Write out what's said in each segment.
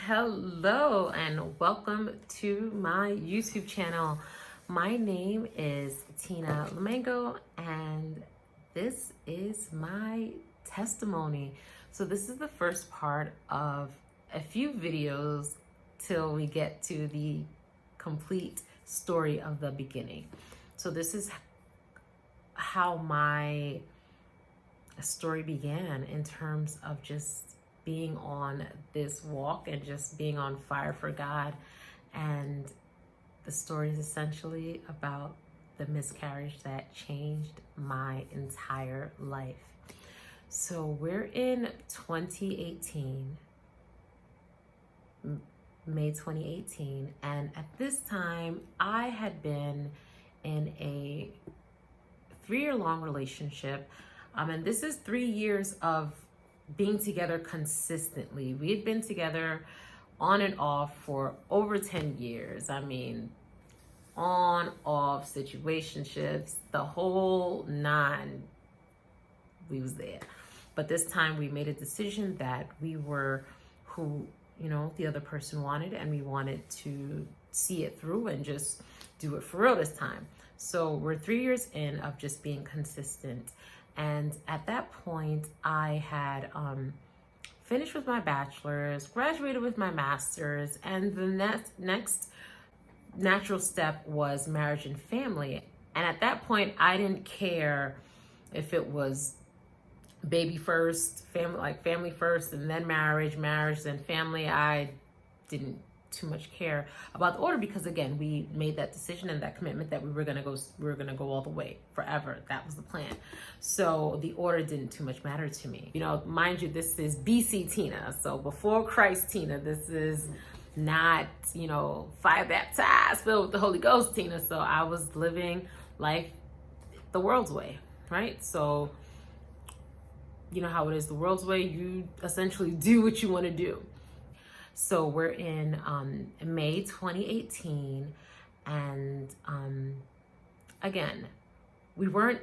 Hello and welcome to my YouTube channel. My name is Tina Lamango and this is my testimony. So this is the first part of a few videos till we get to the complete story of the beginning. So this is how my story began in terms of just being on this walk and just being on fire for God. And the story is essentially about the miscarriage that changed my entire life. So we're in 2018, May 2018, and at this time I had been in a 3-year-long relationship, and this is 3 years of being together consistently. We had been together on and off for over 10 years. I mean, on, off, situationships, the whole nine, we was there. But this time we made a decision that we were who, the other person wanted, and we wanted to see it through and just do it for real this time. So we're 3 years in of just being consistent. And at that point, I had finished with my bachelor's, graduated with my master's, and the next natural step was marriage and family. And at that point, I didn't care if it was baby first, family first, and then marriage, then family. I didn't too much care about the order because, again, we made that decision and that commitment that we were gonna go all the way forever. That was the plan. So the order didn't too much matter to me. Mind you, this is BC Tina, so before Christ Tina. This is not fire baptized, filled with the Holy Ghost Tina. So I was living life the world's way, right? So you know how it is, the world's way. You essentially do what you want to do. So we're in May 2018, and again, we weren't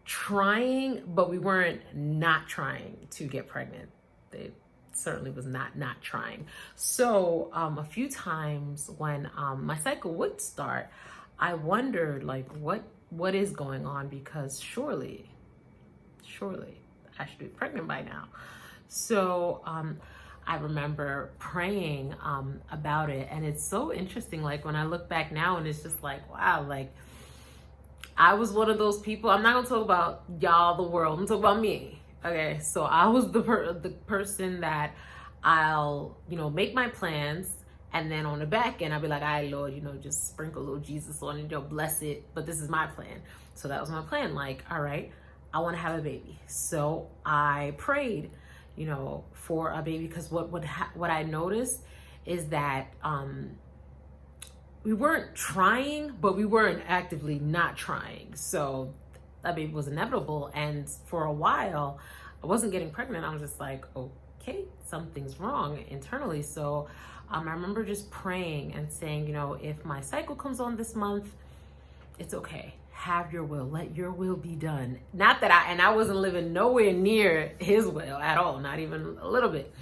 trying, but we weren't not trying to get pregnant. It certainly was not trying. So a few times when my cycle would start, I wondered, what is going on, because surely I should be pregnant by now. So I remember praying about it, and it's so interesting. When I look back now, and it's just wow, I was one of those people. I'm not gonna talk about y'all, the world. I'm talking about me. Okay, so I was the person that I'll make my plans, and then on the back end I'll be like, all right, Lord, just sprinkle a little Jesus on it, bless it. But this is my plan. So that was my plan. All right, I want to have a baby. So I prayed for a baby, because what I noticed is that we weren't trying, but we weren't actively not trying. So that baby was inevitable, and for a while I wasn't getting pregnant. I was just like, okay, something's wrong internally. So I remember just praying and saying, if my cycle comes on this month, it's okay. Have your will. Let your will be done. Not that I wasn't living nowhere near his will at all, not even a little bit.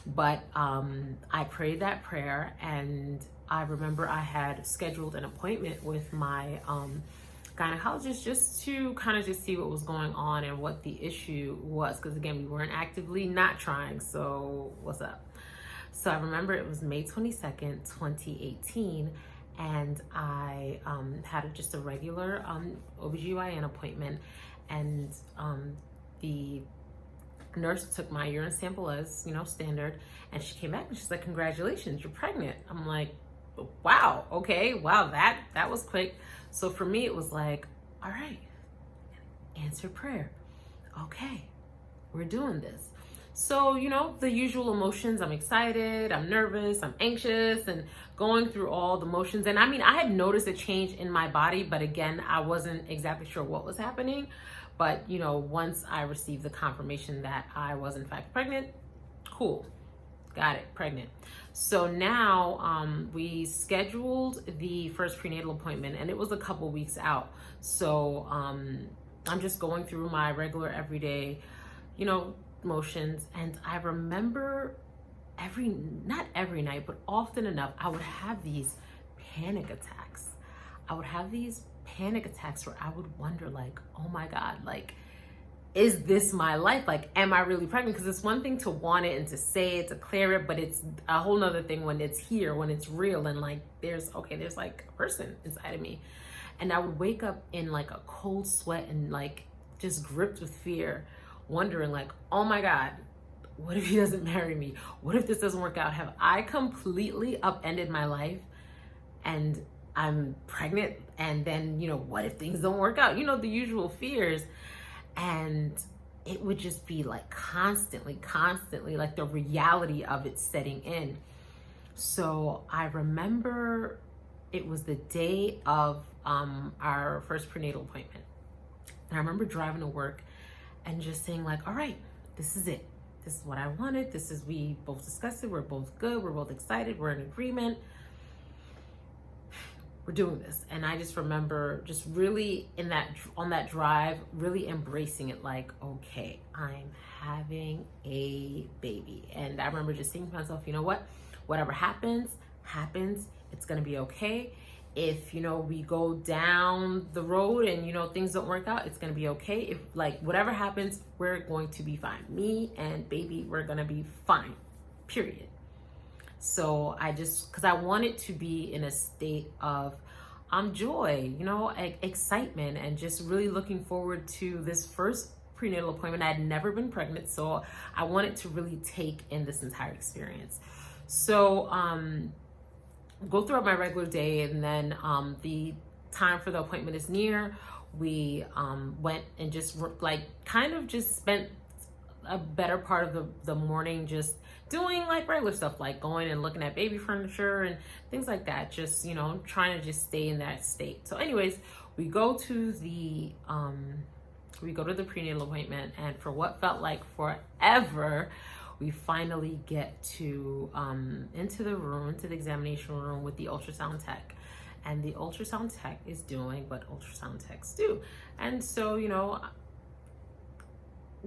But I prayed that prayer, and I remember I had scheduled an appointment with my gynecologist just to kind of just see what was going on and what the issue was. Because again, we weren't actively not trying. So what's up? So I remember it was May 22nd, 2018. And I had just a regular OBGYN appointment, and the nurse took my urine sample as standard, and she came back and she's like, congratulations, you're pregnant. I'm like, wow, okay, wow, that was quick. So for me, it was like, all right, answered prayer. Okay, we're doing this. So, the usual emotions. I'm excited, I'm nervous, I'm anxious, and going through all the motions. And I had noticed a change in my body, but again, I wasn't exactly sure what was happening. But, once I received the confirmation that I was in fact pregnant, cool, got it, pregnant. So now we scheduled the first prenatal appointment, and it was a couple weeks out. So I'm just going through my regular everyday, motions. And I remember not every night, but often enough, I would have these panic attacks. I would have these panic attacks where I would wonder, like, oh my God, like, is this my life? Like, am I really pregnant? Because it's one thing to want it and to say it, to clear it, but it's a whole nother thing when it's here, when it's real, and like there's like a person inside of me. And I would wake up in like a cold sweat and like just gripped with fear, wondering like, oh my God, what if he doesn't marry me? What if this doesn't work out? Have I completely upended my life and I'm pregnant? And then, what if things don't work out? The usual fears. And it would just be like constantly, like the reality of it setting in. So I remember it was the day of our first prenatal appointment. And I remember driving to work and just saying like, all right, this is it. This is what I wanted. We both discussed it. We're both good. We're both excited. We're in agreement. We're doing this. And I just remember just really on that drive, really embracing it like, okay, I'm having a baby. And I remember just thinking to myself, you know what? Whatever happens. It's going to be okay. If, we go down the road and, things don't work out, it's going to be okay. If like whatever happens, we're going to be fine. Me and baby, we're going to be fine, period. So because I wanted to be in a state of joy, excitement, and just really looking forward to this first prenatal appointment. I had never been pregnant, so I wanted to really take in this entire experience. So go throughout my regular day, and then the time for the appointment is near. We went and just spent a better part of the morning just doing like regular stuff, like going and looking at baby furniture and things like that, just trying to just stay in that state. So anyways, we go to the prenatal appointment, and for what felt like forever, we finally get to into the examination room with the ultrasound tech. And the ultrasound tech is doing what ultrasound techs do. And so,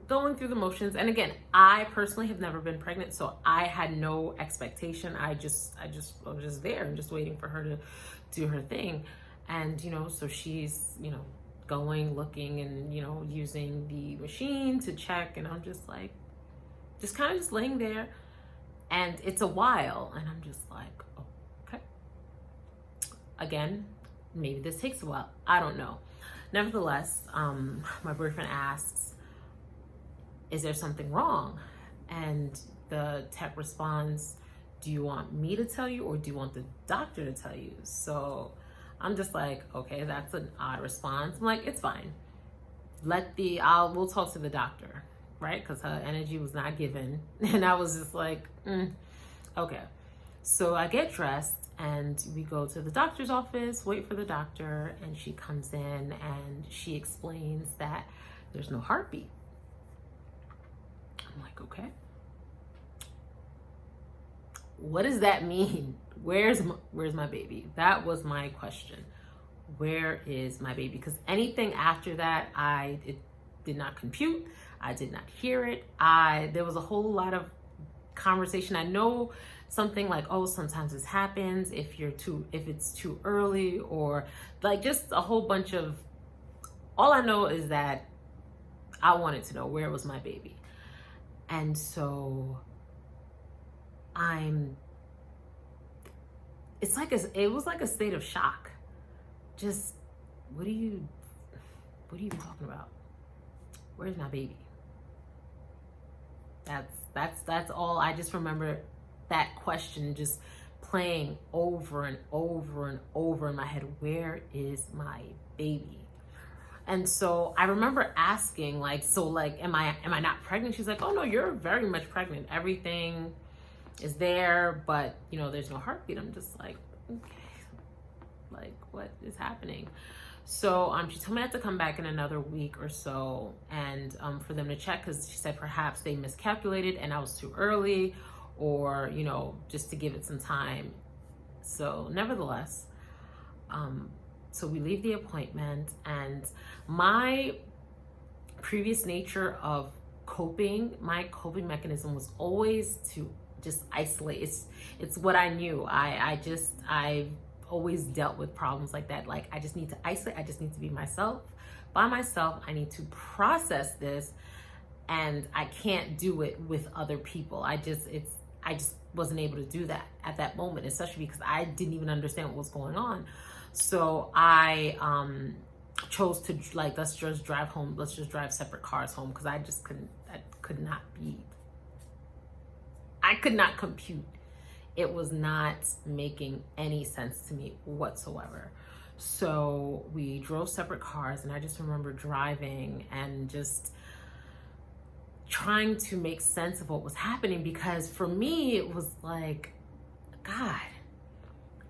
going through the motions. And again, I personally have never been pregnant, so I had no expectation. I was just there and just waiting for her to do her thing. And, so she's, going, looking, and, using the machine to check. And I'm just like, just kind of just laying there. And it's a while. And I'm just like, okay. Again, maybe this takes a while. I don't know. Nevertheless, my boyfriend asks, is there something wrong? And the tech responds, do you want me to tell you, or do you want the doctor to tell you? So I'm just like, okay, that's an odd response. I'm like, it's fine. We'll talk to the doctor, right? Because her energy was not given. And I was just like, okay. So I get dressed and we go to the doctor's office, wait for the doctor, and she comes in and she explains that there's no heartbeat. I'm like, okay. What does that mean? Where's my baby? That was my question. Where is my baby? Because anything after that, it did not compute. I did not hear it. There was a whole lot of conversation. I know something like, oh, sometimes this happens if it's too early, or like just a whole bunch of, all I know is that I wanted to know where was my baby. And so it was like a state of shock. Just, what are you talking about? Where's my baby? That's all. I just remember that question just playing over and over and over in my head. Where is my baby? And so I remember asking, like, so like, am I not pregnant? She's like, oh no, you're very much pregnant. Everything is there, but there's no heartbeat. I'm just like, okay, like what is happening? So she told me I had to come back in another week or so, and for them to check, because she said perhaps they miscalculated and I was too early, or just to give it some time. So nevertheless, so we leave the appointment, and my previous nature of my coping mechanism was always to just isolate. It's what I knew. I've always dealt with problems like that. Like, I just need to isolate. I just need to be myself, by myself. I need to process this, and I can't do it with other people. I just wasn't able to do that at that moment, especially because I didn't even understand what was going on. So I chose to, like, let's just drive home. Let's just drive separate cars home, because I could not compute. It was not making any sense to me whatsoever. So we drove separate cars, and I just remember driving and just trying to make sense of what was happening, because for me, it was like, God,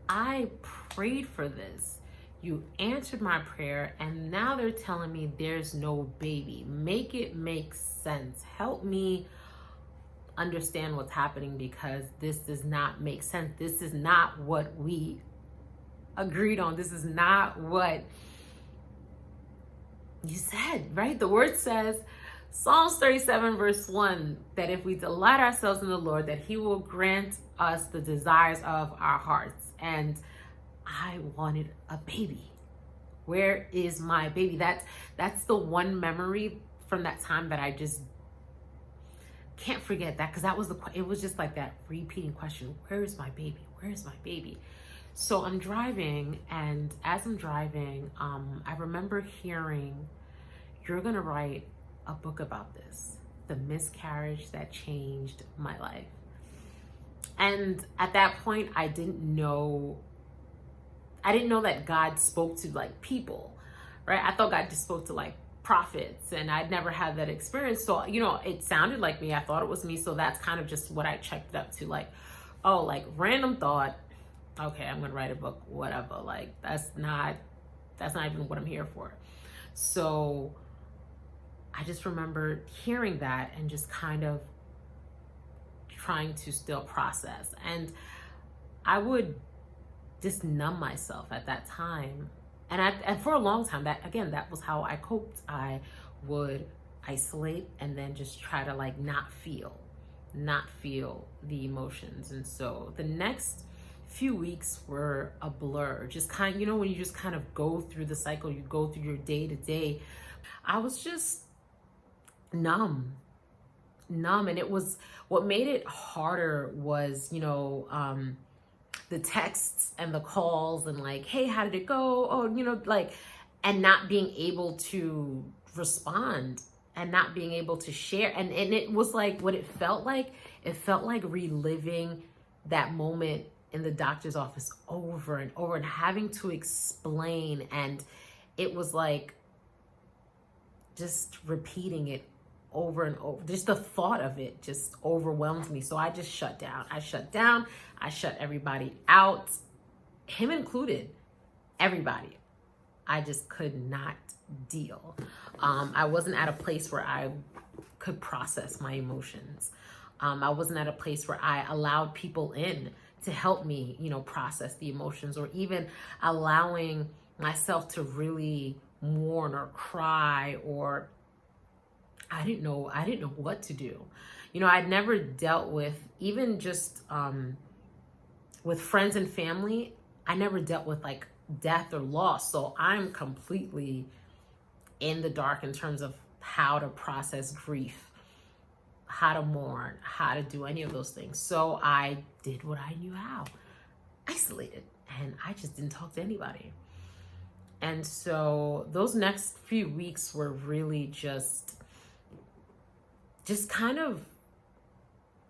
I prayed for this. You answered my prayer, and now they're telling me there's no baby. Make it make sense. Help me understand what's happening, because this does not make sense. This is not what we agreed on. This is not what you said, right? The word says, Psalms 37 verse 1, that if we delight ourselves in the Lord, that he will grant us the desires of our hearts. And I wanted a baby. Where is my baby? That's the one memory from that time that I just can't forget, that, because it was just like that repeating question: where is my baby? Where is my baby? So I'm driving, and as I'm driving, I remember hearing, you're gonna write a book about this, the miscarriage that changed my life. And at that point, I didn't know that God spoke to, like, people, right? I thought God just spoke to, like, prophets, and I'd never had that experience. So, it sounded like me. I thought it was me. So that's kind of just what I checked it up to, like, oh, like, random thought. Okay, I'm gonna write a book, whatever. Like, that's not even what I'm here for. So I just remember hearing that and just kind of trying to still process. And I would just numb myself at that time. And for a long time, that was how I coped. I would isolate and then just try to, like, not feel the emotions. And so the next few weeks were a blur. Just kind of, when you just kind of go through the cycle, you go through your day to day. I was just numb. And it was, what made it harder was, the texts and the calls, and like, hey, how did it go? Oh, like, and not being able to respond, and not being able to share. And it was like, what it felt like reliving that moment in the doctor's office over and over, and having to explain. And it was like just repeating it over and over. Just the thought of it just overwhelmed me. So I just shut down. I shut everybody out, him included, everybody. I just could not deal. I wasn't at a place where I could process my emotions. I wasn't at a place where I allowed people in to help me, process the emotions, or even allowing myself to really mourn or cry, or I didn't know what to do. I'd never dealt with, even just with friends and family, I never dealt with, like, death or loss. So I'm completely in the dark in terms of how to process grief, how to mourn, how to do any of those things. So I did what I knew how: isolated. And I just didn't talk to anybody. And so those next few weeks were really just kind of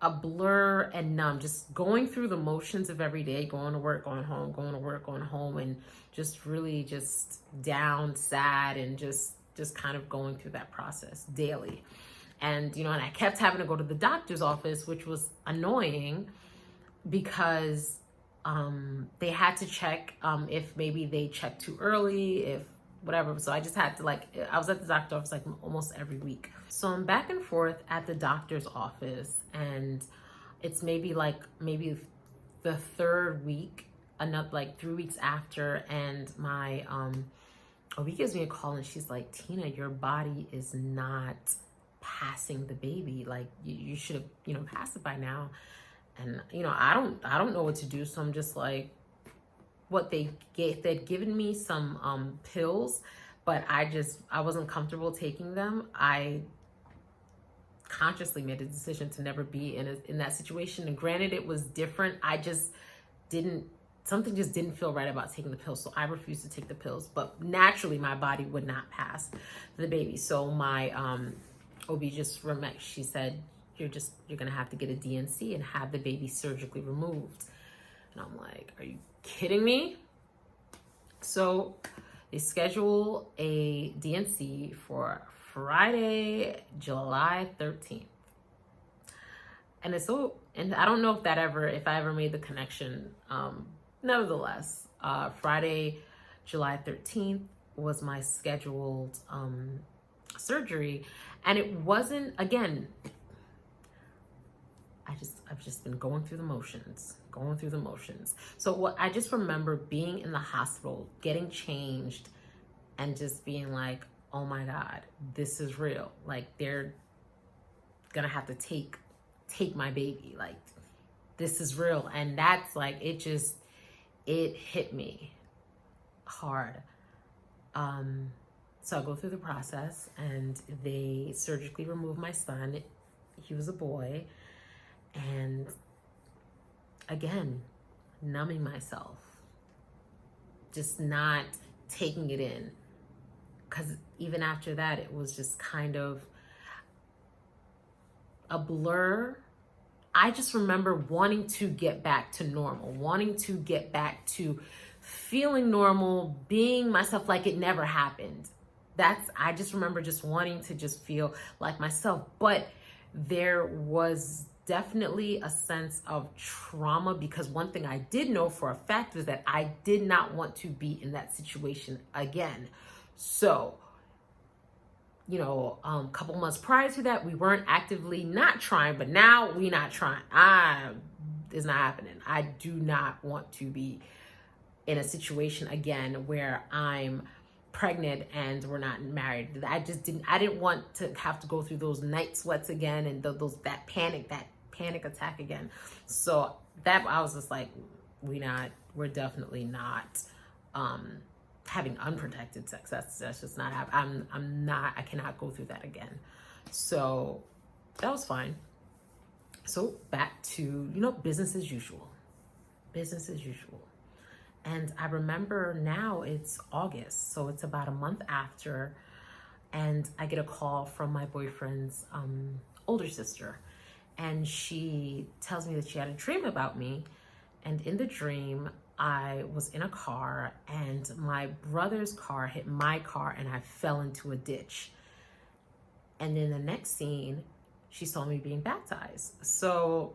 a blur and numb, just going through the motions of every day, going to work, going home, going to work, going home, and just really just down, sad, and just kind of going through that process daily. And, and I kept having to go to the doctor's office, which was annoying, because they had to check if maybe they checked too early, if whatever. So I just had to, like, I was at the doctor's office like almost every week. So I'm back and forth at the doctor's office, and it's maybe the third week, another, like, 3 weeks after, and my OB gives me a call, and she's like, Tina, your body is not passing the baby. Like, you should have, passed it by now. And, I don't know what to do. So I'm just like, they'd given me some pills, but I wasn't comfortable taking them. I consciously made a decision to never be in that situation. And granted, it was different. Something just didn't feel right about taking the pills. So I refused to take the pills, but naturally my body would not pass the baby. So my OB she said, you're going to have to get a DNC and have the baby surgically removed. And I'm like, are you kidding me? So they schedule a DNC for Friday, July 13th. And and I don't know if I ever made the connection. Nevertheless, Friday, July 13th was my scheduled surgery. And it wasn't, again, I've just been going through the motions. So I just remember being in the hospital, getting changed, and just being like, oh my God, this is real. Like, they're gonna have to take my baby. Like, this is real. And that's like, it hit me hard. So I go through the process and they surgically remove my son. He was a boy. And again, numbing myself, just not taking it in. Because even after that, it was just kind of a blur. I just remember wanting to get back to normal, wanting to get back to feeling normal, being myself like it never happened. I just remember just wanting to just feel like myself. But there was definitely a sense of trauma, because one thing I did know for a fact was that I did not want to be in that situation again. So, a couple months prior to that, we weren't actively not trying, but now we not trying. It's not happening. I do not want to be in a situation again where I'm pregnant and we're not married. I didn't want to have to go through those night sweats again and that panic attack again. So that I was just like, we're definitely not having unprotected sex. That's just not happening. I cannot go through that again. So that was fine. So back to, business as usual. And I remember now it's August, so it's about a month after, and I get a call from my boyfriend's older sister, and she tells me that she had a dream about me. And in the dream, I was in a car and my brother's car hit my car and I fell into a ditch. And then the next scene, she saw me being baptized. So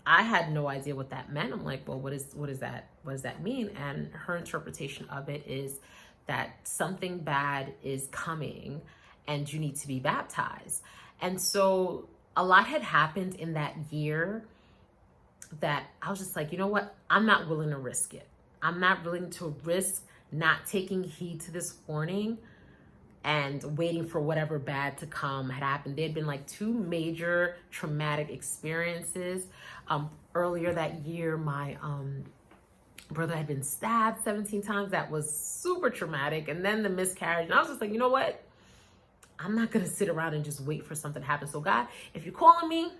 I had no idea what that meant. I'm like, well, what does that mean? And her interpretation of it is that something bad is coming and you need to be baptized. And so a lot had happened in that year that I was just like, you know what? I'm not willing to risk it. I'm not willing to risk not taking heed to this warning and waiting for whatever bad to come had happened. There had been like 2 major traumatic experiences. Earlier that year, my brother had been stabbed 17 times. That was super traumatic. And then the miscarriage. And I was just like, you know what? I'm not going to sit around and just wait for something to happen. So God, if you're calling me,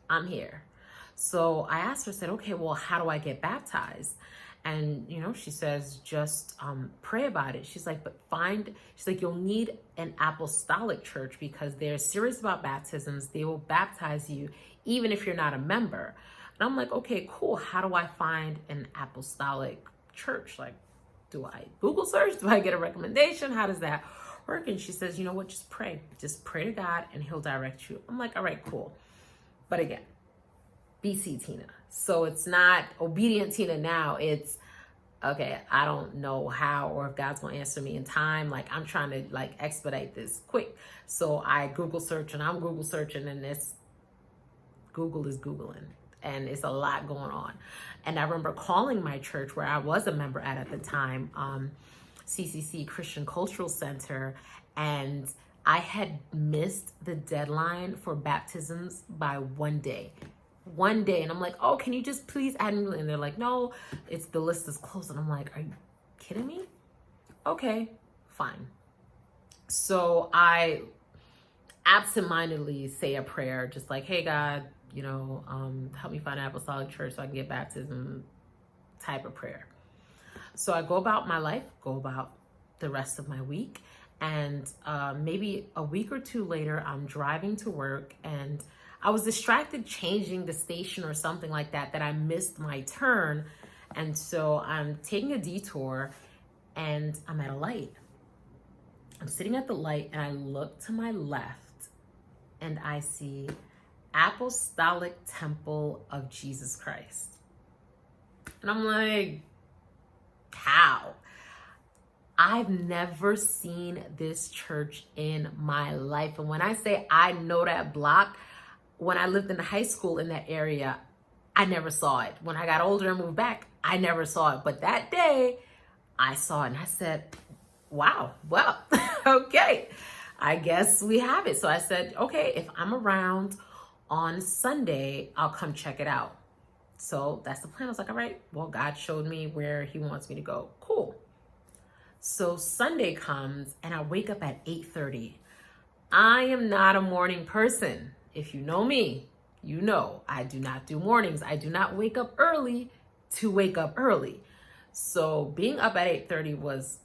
I'm here. So I asked her, said, okay, well, how do I get baptized? And, she says, just pray about it. She's like, you'll need an apostolic church because they're serious about baptisms. They will baptize you even if you're not a member. And I'm like, okay, cool. How do I find an apostolic church? Like, do I Google search? Do I get a recommendation? How does that work? And she says, you know what? Just pray. Just pray to God and he'll direct you. I'm like, all right, cool. But again, BC Tina. So it's not obedient Tina now. It's, okay, I don't know how or if God's going to answer me in time. Like, I'm trying to expedite this quick. So I Google search and I'm Google searching and Google is Googling and it's a lot going on. And I remember calling my church where I was a member at the time, CCC Christian Cultural Center, and I had missed the deadline for baptisms by 1 day. one day. And I'm like, oh, can you just please add me? And they're like, no, the list is closed. And I'm like, are you kidding me? Okay, fine. So I absentmindedly say a prayer, just like, hey, God, help me find an apostolic church so I can get baptism type of prayer. So I go about my life, go about the rest of my week. And maybe a week or two later, I'm driving to work and I was distracted changing the station or something like that I missed my turn. And so I'm taking a detour and I'm at a light. I'm sitting at the light and I look to my left and I see Apostolic Temple of Jesus Christ. And I'm like, how? I've never seen this church in my life. And when I say I know that block, when I lived in high school in that area, I never saw it. When I got older and moved back, I never saw it. But that day, I saw it and I said, wow, well, okay, I guess we have it. So I said, okay, if I'm around on Sunday, I'll come check it out. So that's the plan. I was like, all right, well, God showed me where he wants me to go. Cool. So Sunday comes and I wake up at 8:30. I am not a morning person. If you know me, you know I do not do mornings. I do not wake up early to wake up early. So being up at 8:30 was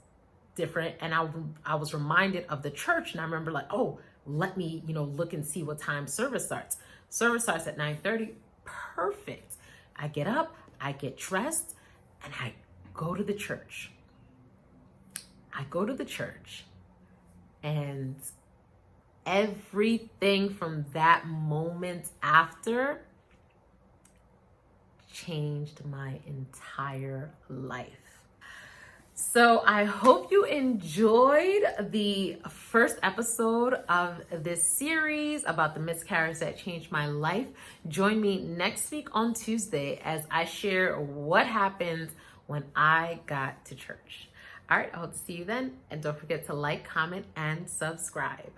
different. And I was reminded of the church. And I remember like, oh, let me, look and see what time service starts. Service starts at 9:30. Perfect. I get up, I get dressed, and I go to the church. And everything from that moment after changed my entire life. So I hope you enjoyed the first episode of this series about the miscarriage that changed my life. Join me next week on Tuesday as I share what happened when I got to church. All right, I hope to see you then. And don't forget to like, comment, and subscribe.